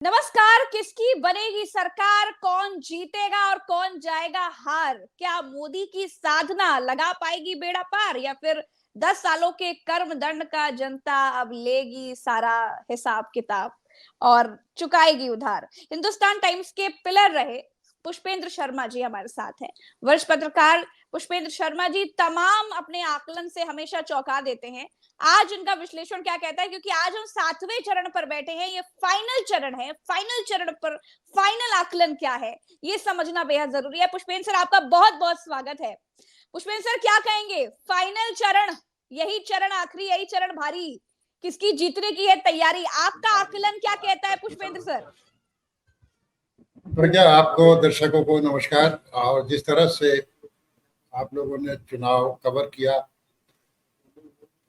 नमस्कार। किसकी बनेगी सरकार, कौन जीतेगा और कौन जाएगा हार? क्या मोदी की साधना लगा पाएगी बेड़ा पार या फिर 10 सालों के कर्म दंड का जनता अब लेगी सारा हिसाब किताब और चुकाएगी उधार? हिंदुस्तान टाइम्स के पिलर रहे पुष्पेंद्र शर्मा जी हमारे साथ हैं। वरिष्ठ पत्रकार पुष्पेंद्र शर्मा जी तमाम अपने आकलन से हमेशा चौंका देते हैं। आज इनका विश्लेषण क्या कहता है, क्योंकि आज हम 7वें चरण पर बैठे हैं। ये फाइनल चरण है। फाइनल चरण पर फाइनल आकलन क्या है, ये समझना बेहद जरूरी है। पुष्पेंद्र सर, आपका बहुत बहुत स्वागत है। पुष्पेंद्र सर, क्या कहेंगे? फाइनल चरण, यही चरण आखिरी, यही चरण भारी, किसकी जीतने की है तैयारी? आपका आकलन क्या कहता है पुष्पेंद्र सर? प्रज्ञा, आपको दर्शकों को नमस्कार। और जिस तरह से आप लोगों ने चुनाव कवर किया,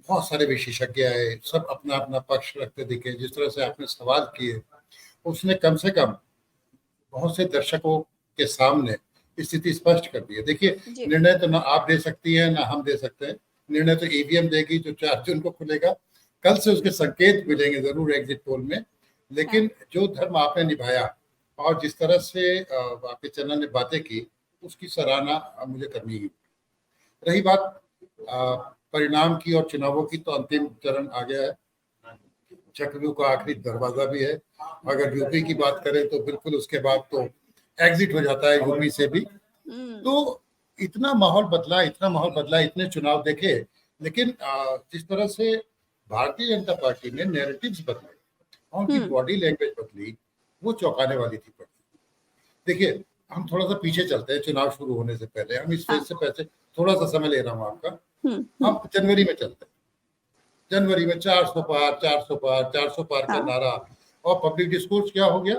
बहुत सारे विशेषज्ञ आए, सब अपना अपना पक्ष रखते दिखे। जिस तरह से आपने सवाल किए, उसने कम से कम बहुत से दर्शकों के सामने स्थिति स्पष्ट कर दी है। देखिए, निर्णय तो ना आप दे सकती हैं ना हम दे सकते हैं। निर्णय तो ईवीएम देगी, जो 4 जून को खुलेगा। कल से उसके संकेत मिलेंगे जरूर एग्जिट पोल में। लेकिन जो धर्म आपने निभाया और जिस तरह से आपके चैनल ने बातें की, उसकी सराहना मुझे करनी ही। रही बात परिणाम की और चुनावों की, तो अंतिम चरण आ गया है। चक्रव्यूह का आखिरी दरवाजा भी है। अगर यूपी की बात करें तो बिल्कुल उसके बाद तो एग्जिट हो जाता है यूपी से भी। तो इतना माहौल बदला, इतना माहौल बदला, इतने चुनाव देखे। लेकिन जिस तरह से भारतीय जनता पार्टी ने नैरेटिव्स बदले और उनकी बॉडी लैंग्वेज बदली, वो चौंकाने वाली थी। देखिए, हम थोड़ा सा पीछे चलते हैं चुनाव शुरू होने से पहले। हम इस फेज से पहले थोड़ा सा समय ले रहा हूँ आपका। हम जनवरी में चलते हैं। जनवरी में 400 पार, 400 पार, 400 पार का नारा और पब्लिक डिस्कोर्स क्या हो गया।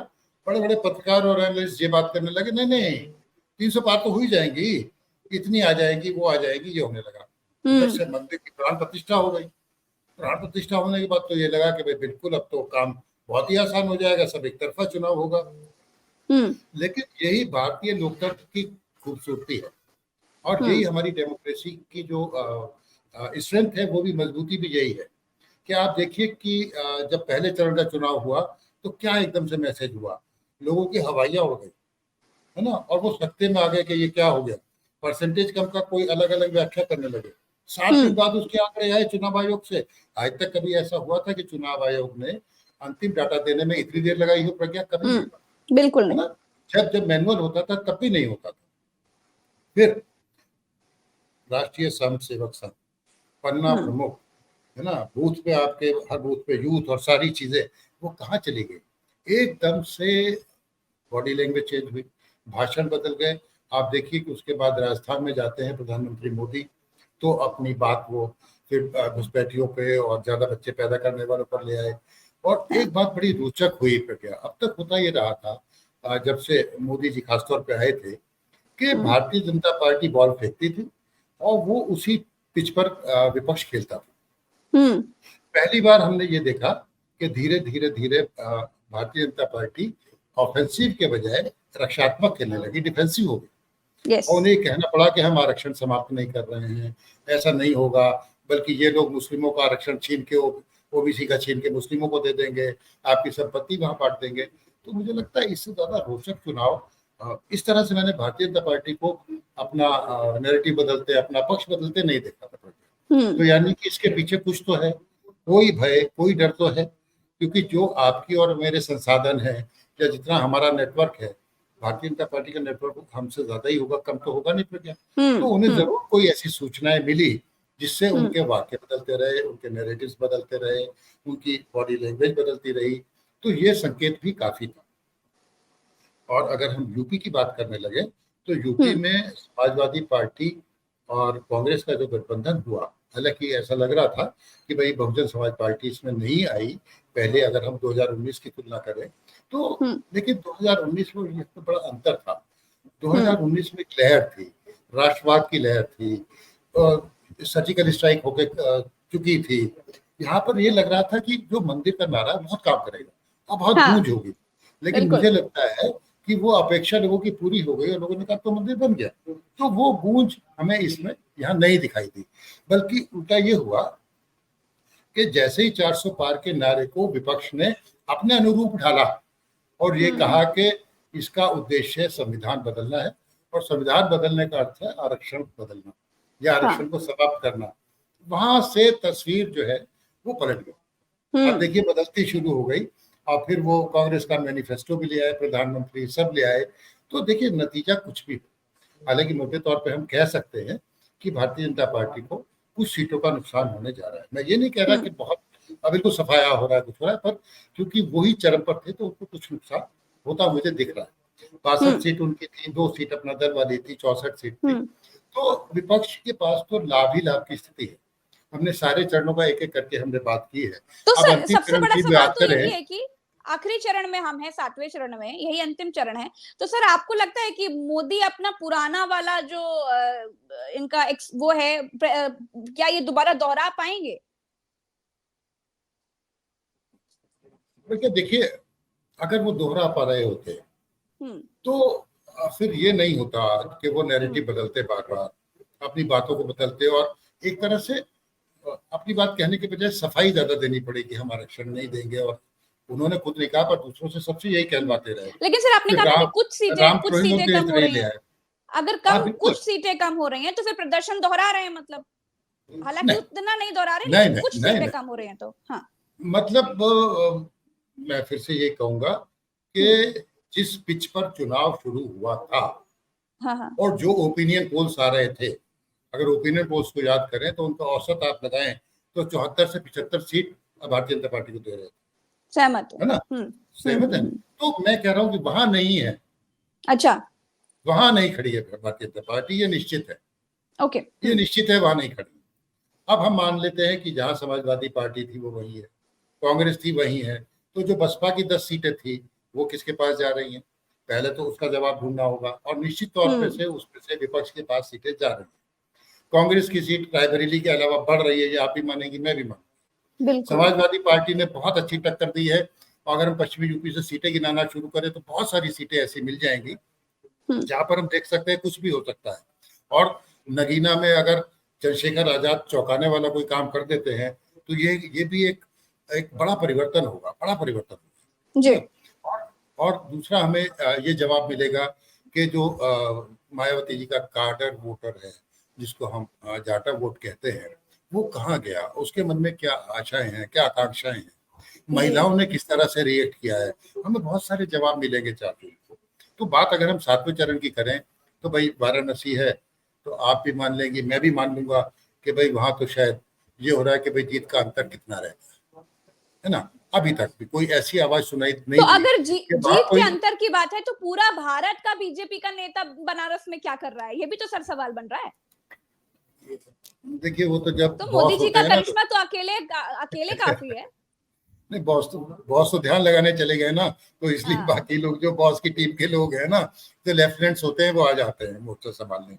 बड़े बड़े पत्रकार और एनालिस्ट ये बात करने लगे, नहीं नहीं 300 पार तो हो ही जाएंगी, इतनी आ जाएगी, वो आ जाएगी। ये होने लगा। उधर से मंदिर की प्राण प्रतिष्ठा हो गई। प्राण प्रतिष्ठा होने के बाद तो ये लगा कि भाई बिल्कुल अब तो काम बहुत ही आसान हो जाएगा, सब एक तरफा चुनाव होगा। लेकिन यही भारतीय लोकतंत्र की खूबसूरती है और यही हमारी डेमोक्रेसी की जो स्ट्रेंथ है, वो भी मजबूती भी यही है कि आप देखिए कि जब पहले चरण का चुनाव हुआ तो क्या एकदम से मैसेज हुआ, लोगों की हवाइयां उड़ गई, है ना। और वो सत्ते में आ गए कि ये क्या हो गया। परसेंटेज कम का कोई अलग अलग व्याख्या करने लगे। 7 दिन बाद उसके आंकड़े आए चुनाव आयोग से। आज तक कभी ऐसा हुआ था कि चुनाव आयोग ने अंतिम डाटा देने में इतनी देर लगाई हो? प्रज्ञा, कभी नहीं हुआ, बिल्कुल है नहीं। ना। जब मैनुअल होता था तब भी नहीं होता था। फिर राष्ट्रीय स्वयं सेवक संघ, पन्ना प्रमुख, है ना, बूथ पे आपके हर बूथ पे यूथ और सारी चीजें, वो कहाँ चली गई? एकदम से बॉडी लैंग्वेज चेंज हुई, भाषण बदल गए। आप देखिए कि उसके बाद राजस्थान में जाते हैं प्रधानमंत्री मोदी, तो अपनी बात वो फिर घुसपैठियों पे और ज्यादा बच्चे पैदा करने वालों पर ले आए। और एक बात बड़ी रोचक हुई प्रज्ञा, अब तक होता ये रहा था जब से मोदी जी खासतौर पे आए थे, कि भारतीय जनता पार्टी बॉल फेंकती थी और वो उसी पिच पर विपक्ष खेलता था। पहली बार हमने ये देखा कि धीरे धीरे धीरे भारतीय जनता पार्टी ऑफेंसिव के बजाय रक्षात्मक खेलने लगी, डिफेंसिव हो गई। और उन्हें कहना पड़ा कि हम आरक्षण समाप्त नहीं कर रहे हैं, ऐसा नहीं होगा, बल्कि ये लोग मुस्लिमों का आरक्षण छीन के ओबीसी का छीन के मुस्लिमों को दे देंगे, आपकी संपत्ति वहां बांट देंगे। तो मुझे लगता है इससे ज्यादा रोचक चुनाव इस तरह से मैंने भारतीय जनता पार्टी को अपना नैरेटिव बदलते, अपना पक्ष बदलते नहीं देखा था। तो यानी कि इसके पीछे कुछ तो है, कोई भय, कोई डर तो है। क्योंकि जो आपकी और मेरे संसाधन है या जितना हमारा नेटवर्क है, भारतीय जनता पार्टी का नेटवर्क हमसे ज्यादा ही होगा, कम तो होगा नहीं प्रज्ञा। तो उन्हें जरूर कोई ऐसी सूचनाएं मिली जिससे उनके वाक्य बदलते रहे, उनके नैरेटिव्स बदलते रहे, उनकी बॉडी लैंग्वेज बदलती रही। तो ये संकेत भी काफी था। और अगर हम यूपी की बात करने लगे तो यूपी में समाजवादी पार्टी और कांग्रेस का जो गठबंधन हुआ, हालांकि ऐसा लग रहा था कि भाई बहुजन समाज पार्टी इसमें नहीं आई पहले, अगर हम 2019 की तुलना करें तो। लेकिन 2019 में ये तो बड़ा अंतर था। 2019 में एक लहर थी, राष्ट्रवाद की लहर थी, सर्जिकल स्ट्राइक होके चुकी थी। यहाँ पर ये लग रहा था कि जो मंदिर का नारा बहुत काम करेगा और बहुत गूंज होगी। लेकिन मुझे लगता है कि वो अपेक्षा लोगों की पूरी हो गई और लोगों ने कहा तो मंदिर बन गया। तो वो गूंज हमें इसमें यहाँ नहीं दिखाई दी, बल्कि उल्टा ये हुआ कि जैसे ही 400 पार के नारे को विपक्ष ने अपने अनुरूप ढाला, और ये कहा कि इसका उद्देश्य संविधान बदलना है, और संविधान बदलने का अर्थ है आरक्षण बदलना या आरक्षण को समाप्त करना। वहां से तस्वीर जो है वो पलट गई। अब देखिए बदलती शुरू हो गई, और फिर वो कांग्रेस का मैनिफेस्टो भी ले आए, प्रधानमंत्री सब ले आए। तो देखिए नतीजा कुछ भी हो। हालांकि मोटे तौर पे हम कह सकते हैं कि भारतीय जनता पार्टी को कुछ सीटों का नुकसान होने जा रहा है। मैं ये नहीं कह रहा कि बहुत अब इनको सफाया हो रहा है, कुछ हो रहा है, पर क्योंकि वही चरम पर थे तो उनको कुछ नुकसान होता मुझे दिख रहा है। 62 सीट उनकी थी, 2 सीट अपना दल वाली थी, 64 सीट थी। तो विपक्ष के पास तो लाभ ही लाभ की स्थिति है। हमने सारे चरणों का एक एक करके हमने बात की है। तो अब सर अंतिम सबसे चरण बड़ा की सवाल बात तो यही करें, है कि आखिरी चरण में हम हैं, 7वें चरण में, यही अंतिम चरण है। तो सर आपको लगता है कि मोदी अपना पुराना वाला जो इनका वो है क्या ये दोबारा दोहरा पाएंगे? देखिए अगर वो दोहरा पा रहे होते तो फिर ये नहीं होता कि वो नैरेटिव बदलते बार बार, अपनी बातों को बदलते, और एक तरह से अपनी बात कहने के बजाय सफाई ज्यादा देनी पड़ेगी, हम आरक्षण नहीं देंगे। और उन्होंने खुद नहीं कहा, पर दूसरों से सबसे यही कहलवाते रहे। लेकिन सर आपने फिर कहा था कि राम राम कुछ प्रोहिमो सीटें तो कम हो इतना ही रही ले हैं। आए। अगर हाँ बिल्कुल। कुछ सीटें कम हो रही हैं तो फिर प्रदर्शन दोहरा रहे हैं, मतलब हालांकि नहीं उतना नहीं दोहरा रहे, नहीं लेकिन नहीं कुछ नहीं, सीटें नहीं। कम हो रही हैं तो हाँ। मतलब मैं फिर से ये कहूंगा कि जिस पिच पर चुनाव शुरू हुआ था, हाँ। और जो ओपिनियन पोल्स आ रहे थे, अगर ओपिनियन पोल्स को याद करें तो उनका औसत आप लगाएं तो 74 से 75 सीट भारतीय जनता पार्टी को दे रहे थे। सहमत है ना? सहमत है। तो मैं कह रहा हूं कि वहां नहीं है। अच्छा। वहां नहीं खड़ी है भारतीय जनता पार्टी, ये निश्चित है। ओके। ये निश्चित है, वहां नहीं खड़ी। अब हम मान लेते हैं कि जहां समाजवादी पार्टी थी वो वही है, कांग्रेस थी वही है, तो जो बसपा की 10 सीटें थी वो किसके पास जा रही हैं? पहले तो उसका जवाब ढूंढना होगा, और निश्चित तौर पर से उसमें से विपक्ष के पास सीटें जा रही हैं। कांग्रेस की सीट रायबरेली के अलावा बढ़ रही है, ये आप भी मानेंगी, मैं भी मानूंगा। समाजवादी पार्टी ने बहुत अच्छी टक्कर दी है, और अगर हम पश्चिमी यूपी से सीटें गिनाना शुरू करें तो बहुत सारी सीटें ऐसी मिल जाएंगी जहां पर हम देख सकते हैं कुछ भी हो सकता है। और नगीना में अगर चंद्रशेखर आजाद चौंकाने वाला कोई काम कर देते हैं तो ये भी एक बड़ा परिवर्तन होगा, बड़ा परिवर्तन होगा जी। और दूसरा हमें ये जवाब मिलेगा कि जो मायावती जी का कार्डर वोटर है, जिसको हम जाटा वोट कहते हैं, वो कहाँ गया, उसके मन में क्या आशाएं हैं, क्या आकांक्षाएं हैं, महिलाओं ने किस तरह से रिएक्ट किया है, हमें बहुत सारे जवाब मिलेंगे 4 जून को। तो बात अगर हम 7वें चरण की करें तो भाई वाराणसी है, तो आप भी मान लेंगे, मैं भी मान लूंगा कि भाई वहां तो शायद ये हो रहा है कि भाई जीत का अंतर कितना रहता है ना। अभी तक भी कोई ऐसी आवाज सुनाई नहीं। तो अगर जीत के अंतर की बात है तो पूरा भारत का बीजेपी का नेता बनारस में क्या कर रहा है, ये भी तो सर सवाल बन रहा है। देखिए वो तो जब तो मोदी जी का करिश्मा तो अकेले काफी है। नहीं, बॉस तो ध्यान लगाने चले गए ना, तो इसलिए बाकी लोग जो बॉस की टीम के लोग हैं ना, जो लेफ्टिनेंट्स होते हैं वो आ जाते हैं मोर्चा संभालने।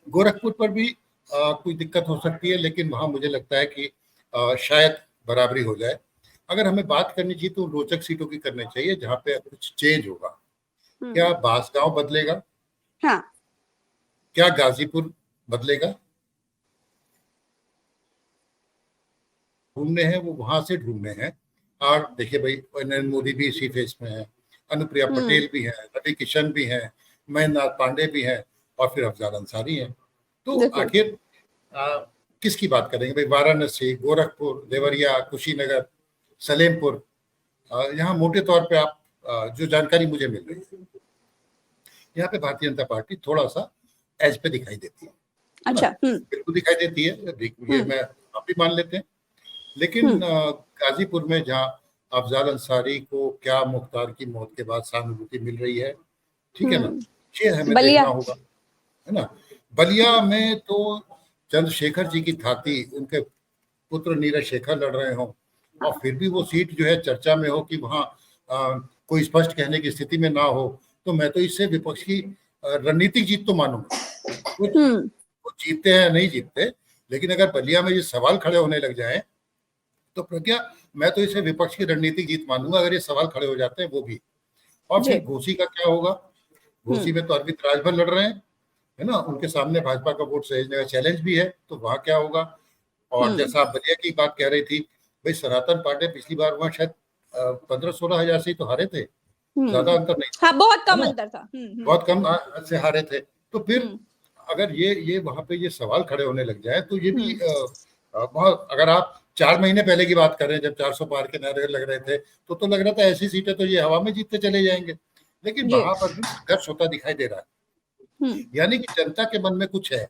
गोरखपुर पर भी कोई दिक्कत हो सकती है, लेकिन वहां मुझे लगता है कि शायद बराबरी हो जाए। अगर हमें बात करनी चाहिए तो रोचक सीटों की करनी चाहिए जहां पे कुछ चेंज होगा। क्या बांसगांव बदलेगा? हाँ। क्या गाजीपुर बदलेगा? ढूंढने हैं, वो वहां से ढूंढने हैं। और देखिए भाई नरेंद्र मोदी भी इसी फेस में है, अनुप्रिया पटेल भी है, रवि किशन भी है, महेंद्र पांडे भी है, और फिर अफजाल अंसारी है। तो आखिर किसकी बात करेंगे भाई? वाराणसी, गोरखपुर, देवरिया, कुशीनगर, सलेमपुर, यहाँ मोटे तौर पे आप जो जानकारी मुझे मिल रही है, यहाँ पे भारतीय जनता पार्टी थोड़ा सा एज पे दिखाई देती है। अच्छा। बिल्कुल दिखाई देती है, ये मैं आप भी मान लेते हैं। लेकिन गाजीपुर में जहाँ अफजाल अंसारी को क्या मुख्तार की मौत के बाद सहानुभूति मिल रही है, ठीक है ना, ये हमें देखना होगा, है ना। बलिया में तो चंद्रशेखर जी की थाती, उनके पुत्र नीरज शेखर लड़ रहे हो, और फिर भी वो सीट जो है चर्चा में हो कि वहाँ कोई स्पष्ट कहने की स्थिति में ना हो, तो मैं तो इससे विपक्ष की रणनीतिक जीत तो मानूंगा। वो जीतते हैं नहीं जीतते, लेकिन अगर बलिया में ये सवाल खड़े होने लग जाए तो प्रज्ञा, मैं तो इसे विपक्ष की रणनीतिक जीत मानूंगा अगर ये सवाल खड़े हो जाते हैं वो भी। और फिर घोसी का क्या होगा? घोसी में तो अरविंद राजभर लड़ रहे हैं, है ना, उनके सामने भाजपा का वोट सहेजने का चैलेंज भी है, तो वहां क्या होगा? और जैसा आप बलिया की बात कह रही थी, भाई सनातन पांडे पिछली बार वहां शायद 15-16 हजार से तो हारे थे। ज्यादा अंतर नहीं हाँ, बहुत है कम ना, अंतर था। बहुत कम से हारे थे। तो फिर हम्म अगर ये वहां पे ये सवाल खड़े होने लग जाए तो ये भी हम्म बहुत, अगर आप 4 महीने पहले की बात करें जब 400 पार के नारे लग रहे थे तो लग रहा था ऐसी सीटें तो ये हवा में जीतते चले जाएंगे, लेकिन जी। वहां पर भी संघर्ष होता दिखाई दे रहा है। हम्म यानी कि जनता के मन में कुछ है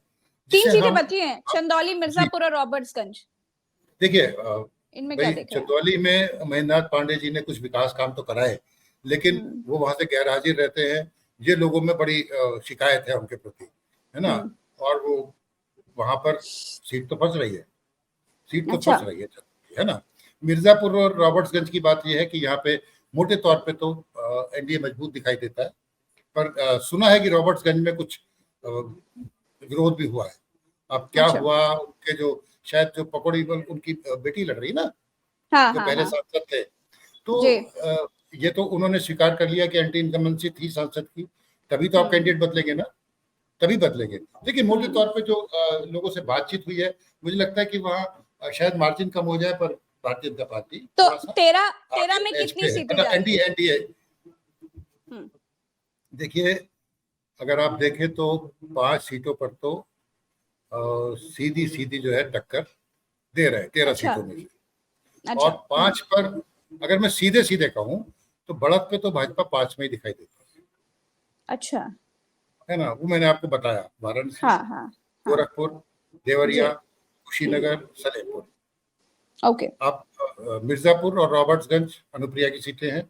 तीन जिसे सीटें हम, बची हैं, चंदौली, जी मिर्जापुर और रॉबर्ट्सगंज। देखिए इनमें क्या भाई देख रहे हैं? चंदौली में महेंद्रनाथ पांडे जी ने कुछ विकास काम तो कराए, लेकिन हम्म वो वहां से गैर हाजिर रहते हैं। ये लोगों में बड़ी शिकायत है उनके प्रति, है ना। हम्म और वो वहां पर सीट तो फंस रही है, सीट तो अच्छा। फंस रही है ना। मिर्जापुर और रॉबर्ट्सगंज की बात यह है कि यहाँ पे मोटे तौर पे तो एनडीए मजबूत दिखाई देता है, पर सुना है कि रॉबर्ट्सगंज में कुछ विरोध भी हुआ है। अब क्या अच्छा। हुआ, उनके जो शायद जो पकौड़ी उनकी बेटी लड़ रही ना, हाँ जो हाँ पहले हाँ। सांसद थे, तो जी। ये तो उन्होंने स्वीकार कर लिया कि एंटी इनकम्बेंसी थी सांसद की, तभी तो आप हम्म कैंडिडेट बदलेंगे ना, तभी बदलेंगे। लेकिन मोटे हम्म तौर पे जो लोगों से बातचीत हुई है, मुझे लगता है कि वहाँ शायद मार्जिन कम हो जाए, पर भारतीय जनता पार्टी तो थोड़ा सा तेरह तेरह आगे में एज कितनी पे है, सीटें मतलब जाएंगी? NDA NDA. हम्म देखिए अगर आप देखें तो 5 सीटों पर तो सीधी सीधी जो है टक्कर दे रहे हैं 13 सीटों अच्छा में से। और अच्छा। 5 पर अगर मैं सीधे सीधे कहूँ तो बढ़त पे तो भाजपा 5 में ही दिखाई देती अच्छा। है ना। वो मैंने आपको बताया, वाराणसी, हाँ हाँ हाँ। गोरखपुर, देवरिया, जी। कुशीनगर, सलेमपुर। ओके। आप मिर्जापुर और रॉबर्ट्सगंज अनुप्रिया की सीटें हैं,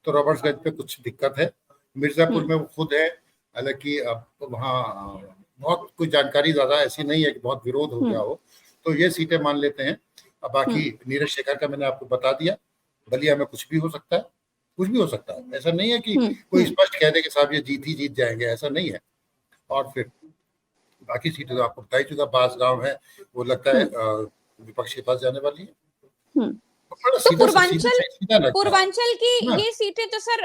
तो रॉबर्ट्सगंज पे कुछ दिक्कत है। मिर्जापुर हम्म में वो खुद है, हालांकि अब वहाँ बहुत कुछ जानकारी ज्यादा ऐसी नहीं है कि बहुत विरोध हो गया हम्म हो, तो ये सीटें मान लेते हैं। अब बाकी हम्म नीरज शेखर का मैंने आपको बता दिया, बलिया में कुछ भी हो सकता है, कुछ भी हो सकता है। ऐसा नहीं है कि कोई हम्म। स्पष्ट कह दे कि साहब ये जीत ही जीत जाएंगे, ऐसा नहीं है। और फिर बाकी सीटें तो आपको बता ही चुका, बांसगांव है, वो लगता है हम्म विपक्ष के पास जाने वाली है। हम्म। तो बड़ा तो सीधा सा सीधा पूर्वांचल सीधा लगता है पूर्वांचल की ना। ये सीटें तो सर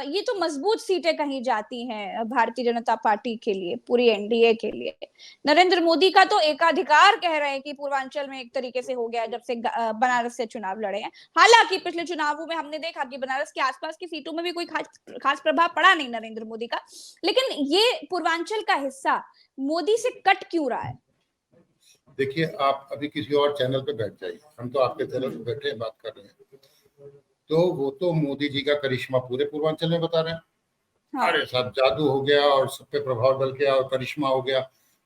ये तो मजबूत सीटें कही जाती हैं भारतीय जनता पार्टी के लिए, पूरी एनडीए के लिए। नरेंद्र मोदी का तो एकाधिकार कह रहे हैं कि पूर्वांचल में एक तरीके से हो गया जब से बनारस से चुनाव लड़े हैं। हालांकि पिछले चुनावों में हमने देखा कि बनारस के आसपास की सीटों में भी कोई खास खास प्रभाव पड़ा नहीं नरेंद्र मोदी का। लेकिन ये पूर्वांचल का हिस्सा मोदी से कट क्यों रहा है? देखिए आप अभी किसी और चैनल पे बैठ जाइए, हम तो आपके चैनल पे बैठे हैं, बात कर रहे हैं, तो वो तो मोदी जी का करिश्मा पूरे पूर्वांचल में बता रहे हैं। हाँ। अरे साहब जादू हो गया और सब पे प्रभाव डल गया और करिश्मा हो गया,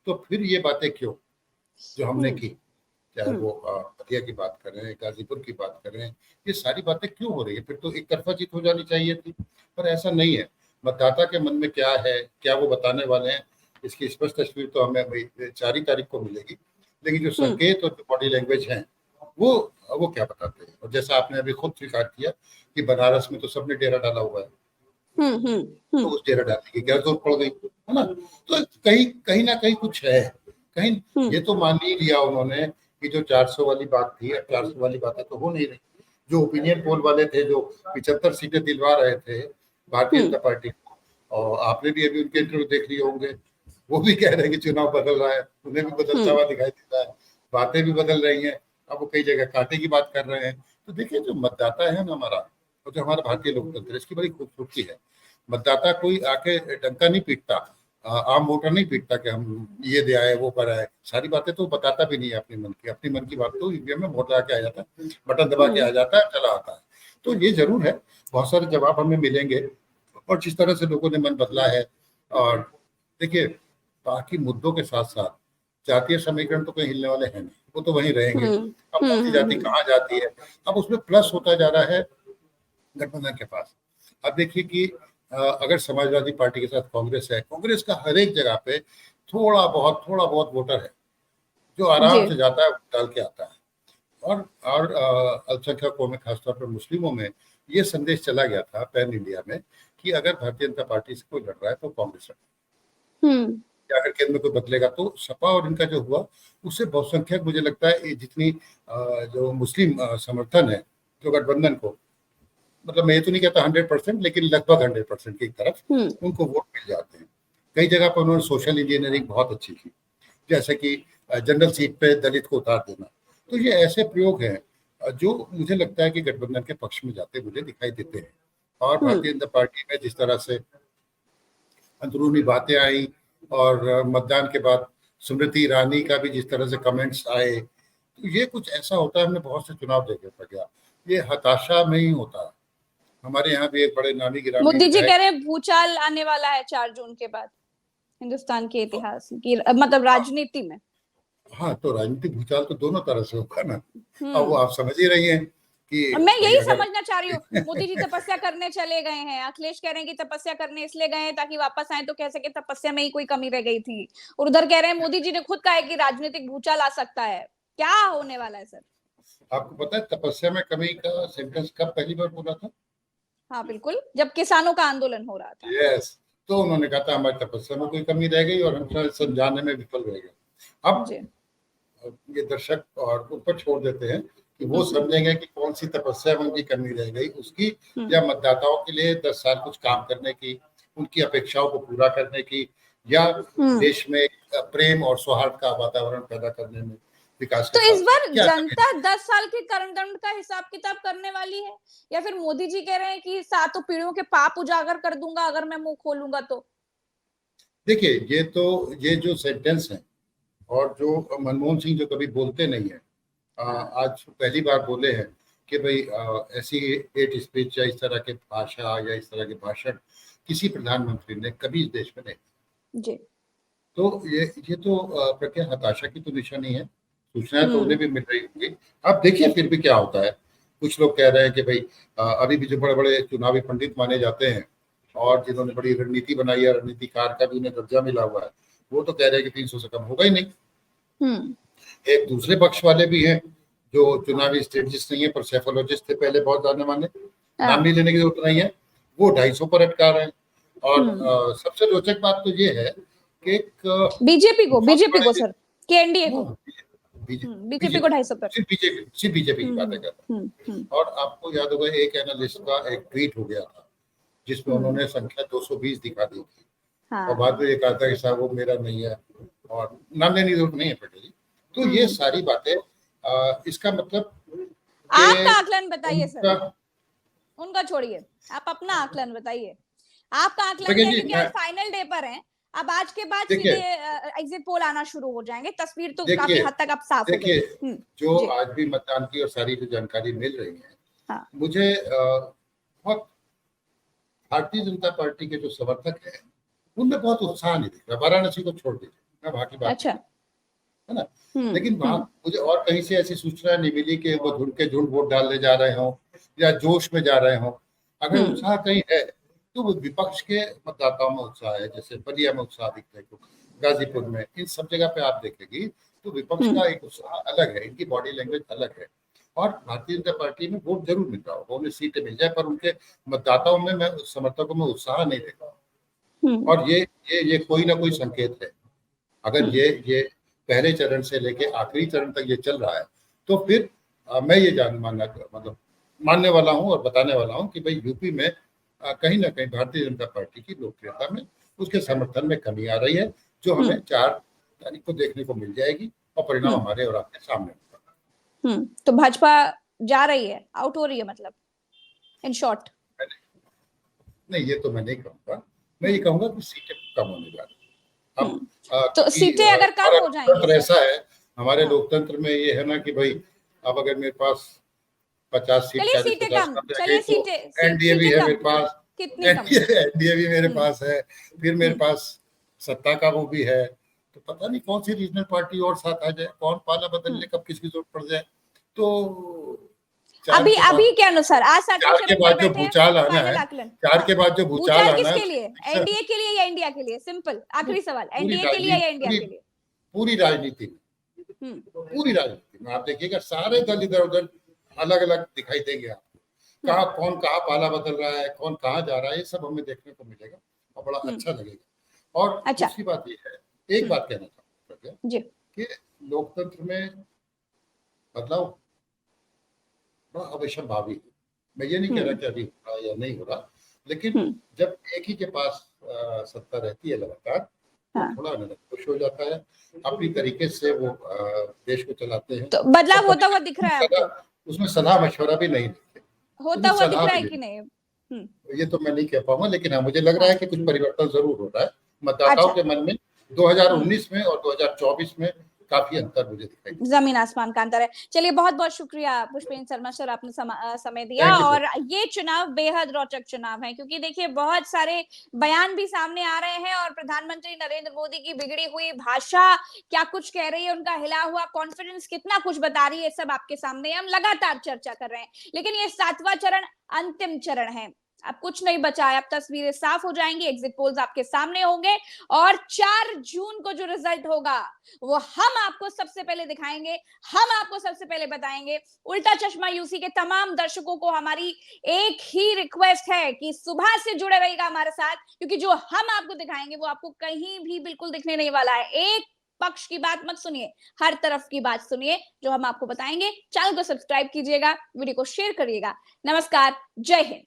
तो फिर ये बातें क्यों जो हमने हम्म की, चाहे हम्म वो हथिया की बात करें, गाजीपुर की बात करें, ये सारी बातें क्यों हो रही है? फिर तो एक तरफा जीत हो जानी चाहिए थी, पर ऐसा नहीं है। मतदाता के मन में क्या है, क्या वो बताने वाले हैं, इसकी स्पष्ट तस्वीर तो हमें भाई 4 तारीख को मिलेगी, लेकिन जो हम्म संकेत और जो बॉडी लैंग्वेज है वो वो क्या बताते हैं। और जैसा आपने अभी खुद स्वीकार किया कि बनारस में तो सबने डेरा डाला हुआ है, तो हम्म। उस डेरा डालने की क्या जरूरत पड़ गई, है ना। तो कहीं कहीं ना कहीं कुछ है, कहीं हम्म ये तो मान ही लिया उन्होंने कि जो 400 वाली बात थी, अब 400 वाली बातें तो हो नहीं रही। जो ओपिनियन पोल वाले थे जो 75 सीटें दिलवा रहे थे भारतीय हम्म जनता पार्टी को, और आपने भी अभी उनके इंटरव्यू देख लिए होंगे, वो भी कह रहे हैं कि चुनाव बदल रहा है, उन्हें भी बदलता हम्म हुआ दिखाई देता है, बातें भी बदल रही हैं। अब वो कई जगह कांटे की बात कर रहे हैं। तो देखिए जो मतदाता है ना हमारा, और जो हमारा भारतीय लोकतंत्र है, इसकी बड़ी खूबसूरती है। मतदाता कोई आके डंका नहीं पीटता, आम वोटर नहीं पीटता कि हम ये दे आए वो कर आए, सारी बातें तो बताता भी नहीं है अपनी मन की। अपनी मन की बात तो ईवीएम में वोट लगा के आ जाता है, बटन दबा के हम्म आ जाता है, चला आता है। तो ये जरूर है, बहुत सारे जवाब हमें मिलेंगे, और जिस तरह से लोगों ने मन बदला है। और देखिए बाकी मुद्दों के साथ साथ जातीय समीकरण तो कहीं हिलने वाले हैं नहीं, वो तो वहीं रहेंगे। हम्म अब कौन सी जाति हम्म। कहाँ जाती है, अब उसमें प्लस होता जा रहा है गठबंधन के पास। अब देखिए कि अगर समाजवादी पार्टी के साथ कांग्रेस है, कांग्रेस का हर एक जगह पे थोड़ा बहुत वोटर है जो जी। आराम से जाता है, डाल के आता है। और अल्पसंख्यकों में, खासतौर पर मुस्लिमों में, ये संदेश चला गया था पैन इंडिया में कि अगर भारतीय जनता पार्टी से कोई लड़ रहा है तो कांग्रेस लड़े, हम्म या अगर केंद्र में कोई बदलेगा तो सपा। और इनका जो हुआ उससे बहुसंख्यक, मुझे लगता है ये जितनी जो मुस्लिम समर्थन है जो गठबंधन को, मतलब मैं ये तो नहीं कहता 100%, लेकिन लगभग 100% की तरफ हम्म उनको वोट मिल जाते हैं। कई जगह पर उन्होंने सोशल इंजीनियरिंग बहुत अच्छी की, जैसे कि जनरल सीट पे दलित को उतार देना। तो ये ऐसे प्रयोग हैं जो मुझे लगता है कि गठबंधन के पक्ष में जाते मुझे दिखाई देते हैं। और भारतीय जनता पार्टी में जिस तरह से अंदरूनी बातें आई और मतदान के बाद स्मृति ईरानी का भी जिस तरह से कमेंट्स आए, तो ये कुछ ऐसा होता है, हमने बहुत से चुनाव देखे पड़ गया, ये हताशा में ही होता है। हमारे यहाँ भी एक बड़े नामी गिरामी मोदी जी कह रहे हैं भूचाल आने वाला है 4 जून के बाद हिंदुस्तान के इतिहास की, मतलब राजनीति में। हाँ, तो राजनीतिक भूचाल तो दोनों तरह से होगा ना। अब वो आप समझ ही रही हैं कि मैं यही समझना चाह रही हूँ। मोदी जी तपस्या करने चले गए हैं, अखिलेश कह रहे हैं कि तपस्या करने इसलिए गए हैं ताकि वापस आए तो कह सके तपस्या में ही कोई कमी रह गई थी, और उधर कह रहे हैं मोदी जी ने खुद कहा है कि राजनीतिक भूचाल आ सकता है। क्या होने वाला है सर? आपको पता है तपस्या में कमी का सेंटेंस कब पहली बार बोला था? हाँ बिल्कुल, जब किसानों का आंदोलन हो रहा था। यस, तो उन्होंने कहा था हमारी तपस्या में कोई कमी रह गई और हम समझाने में विफल रह गए। अब ये दर्शक और ऊपर छोड़ देते हैं कि वो समझेंगे कि कौन सी तपस्या में उनकी कमी रह गई उसकी, या मतदाताओं के लिए 10 साल कुछ काम करने की, उनकी अपेक्षाओं को पूरा करने की, या देश में प्रेम और सौहार्द का वातावरण पैदा करने में विकास। तो इस बार जनता 10 साल के कर्मदंड का हिसाब किताब करने वाली है, या फिर मोदी जी कह रहे हैं कि 7 पीढ़ियों के पाप उजागर कर दूंगा अगर मैं मुंह खोलूंगा तो? देखिए, ये जो सेंटेंस है और जो मनमोहन सिंह जो कभी बोलते नहीं है, आज पहली बार बोले हैं कि भाई ऐसी हेट स्पीच या इस तरह के भाषा या इस तरह के भाषण किसी प्रधानमंत्री ने कभी इस देश में नहीं जी। तो ये तो प्रज्ञा हताशा की तो निशानी है। सूचनाएं तो उन्हें भी मिल रही होंगी। अब देखिए फिर भी क्या होता है। कुछ लोग कह रहे हैं कि भाई अभी भी जो बड़े बड़े चुनावी पंडित माने जाते हैं और जिन्होंने बड़ी रणनीति बनाई है, रणनीतिकार का भी उन्हें दर्जा मिला हुआ है, वो तो कह रहे हैं कि 300 से कम होगा ही नहीं। एक दूसरे पक्ष वाले भी हैं जो चुनावी स्ट्रेटजिस्ट नहीं है पर सेफोलॉजिस्ट थे पहले, बहुत जाने माने, नाम नहीं लेने की जरूरत नहीं है, वो 250 पर अटका रहे हैं। और सबसे रोचक बात तो ये है कि बीजेपी को सर, के एनडीए को, बीजेपी को 250 पर, सिर्फ बीजेपी की बातें कर रहे हैं। और आपको याद होगा एक एनालिस्ट का एक ट्वीट हो गया था जिसमें उन्होंने संख्या 220 दिखा दी थी। और बाद में ये कहा था कि साहब वो मेरा नहीं है और नाम लेने की जरूरत नहीं है पटेल जी। तो ये सारी बातें, इसका मतलब आपका आकलन बताइए सर, उनका छोड़िए, आप अपना आकलन बताइए। आपका आकलन है कि आज फाइनल डे पर हैं, अब आज के बाद सीधे एग्जिट पोल आना शुरू हो जाएंगे, तस्वीर तो काफी हद तक अब साफ हो गई। जो आज भी मतदान की और सारी जो जानकारी मिल रही है, मुझे बहुत भारतीय जनता पार्टी के जो समर्थक हैं उनमें बहुत उत्साह नहीं दिख रहा। वाराणसी को छोड़ दीजिए, मैं वहां की बात है ना, लेकिन वहां मुझे और कहीं से ऐसी सूचना नहीं मिली कि वो झुंड के झुंड वोट डालने जा रहे हो या जोश में जा रहे हो। अगर उत्साह कहीं है तो वो विपक्ष के मतदाताओं में उत्साह है, जैसे बलिया में उत्साह दिखता है, गाजीपुर में, इन सब जगह पे आप देखेगी तो विपक्ष का एक उत्साह अलग है, इनकी बॉडी लैंग्वेज अलग है। और भारतीय जनता पार्टी में वोट जरूर मिल रहा होगा, उन्हें सीटें मिल जाए, पर उनके मतदाताओं में, मैं समर्थकों में उत्साह नहीं देखा। और ये कोई ना कोई संकेत है। अगर ये पहले चरण से लेके आखिरी चरण तक ये चल रहा है तो फिर मैं ये मानने वाला हूं और बताने वाला हूं कि भाई यूपी में कहीं ना कहीं भारतीय जनता पार्टी की लोकप्रियता में, उसके समर्थन में कमी आ रही है, जो हमें 4 तारीख को देखने को मिल जाएगी और परिणाम हमारे और आपके सामने होगा। तो भाजपा जा रही है, आउट हो रही है, मतलब इन शॉर्ट? नहीं, ये तो मैं नहीं कहूंगा। मैं ये कहूंगा कि सीटें कम होने जा रही है। अब तो सीटें अगर कम हो जाएंगी, ऐसा है हमारे लोकतंत्र में, ये है ना कि भाई अब अगर मेरे पास 50 सीट, एनडीए भी है मेरे पास, एनडीए भी मेरे पास है, फिर मेरे पास सत्ता का वो भी है, तो पता नहीं कौन सी रीजनल पार्टी और साथ आ जाए, कौन पाला बदलने कब किसकी जरूरत पड़ जाए। तो अभी के अनुसार आज 4 के बाद जो भूचाल आना है, 4 के बाद जो भूचाल आना है, किसके लिए? एनडीए के लिए या इंडिया के लिए? सिंपल आखिरी सवाल, एनडीए के लिए या इंडिया के लिए? पूरी राजनीति में आप देखिएगा सारे दल इधर उधर अलग अलग दिखाई देंगे आपको। कौन कहाँ पाला बदल रहा है, कौन कहाँ जा रहा है, ये सब हमें देखने को मिलेगा और बड़ा अच्छा लगेगा। और दूसरी बात ये है, एक बात कहना चाहूँगा कि लोकतंत्र में बदलाव बड़ा अवश्यंभावी है। मैं ये नहीं कह रहा कि अभी हो रहा या नहीं हो रहा, लेकिन जब एक ही के पास सत्ता रहती है लगातार, थोड़ा खुश हो जाता है, अपनी तरीके से वो देश को चलाते हैं। तो बदलाव होता हुआ दिख रहा है आपको? उसमें सलाह मशवरा भी नहीं होता हुआ दिख रहा है कि नहीं? ये तो मैं नहीं कह पाऊंगा, लेकिन हाँ मुझे लग रहा है कि कुछ परिवर्तन जरूर हो रहा है मतदाताओं अच्छा। के मन में। 2019 में और 2024 में काफी अंतर मुझे दिखाई दिया। जमीन आसमान का अंतर है। चलिए, बहुत बहुत शुक्रिया पुष्पेंद्र शर्मा सर, आपने समय दिया। Thank you. और ये चुनाव बेहद रोचक चुनाव है, क्योंकि देखिए बहुत सारे बयान भी सामने आ रहे हैं और प्रधानमंत्री नरेंद्र मोदी की बिगड़ी हुई भाषा क्या कुछ कह रही है, उनका हिला हुआ कॉन्फिडेंस कितना कुछ बता रही है, सब आपके सामने हम लगातार चर्चा कर रहे हैं। लेकिन ये 7वां चरण अंतिम चरण है, अब कुछ नहीं बचा है। अब तस्वीरें साफ हो जाएंगी, एग्जिट पोल्स आपके सामने होंगे और 4 जून को जो रिजल्ट होगा वो हम आपको सबसे पहले दिखाएंगे, हम आपको सबसे पहले बताएंगे। उल्टा चश्मा यूसी के तमाम दर्शकों को हमारी एक ही रिक्वेस्ट है कि सुबह से जुड़े रहिएगा हमारे साथ, क्योंकि जो हम आपको दिखाएंगे वो आपको कहीं भी बिल्कुल दिखने नहीं वाला है। एक पक्ष की बात मत सुनिए, हर तरफ की बात सुनिए जो हम आपको बताएंगे। चैनल को सब्सक्राइब कीजिएगा, वीडियो को शेयर करिएगा। नमस्कार, जय हिंद।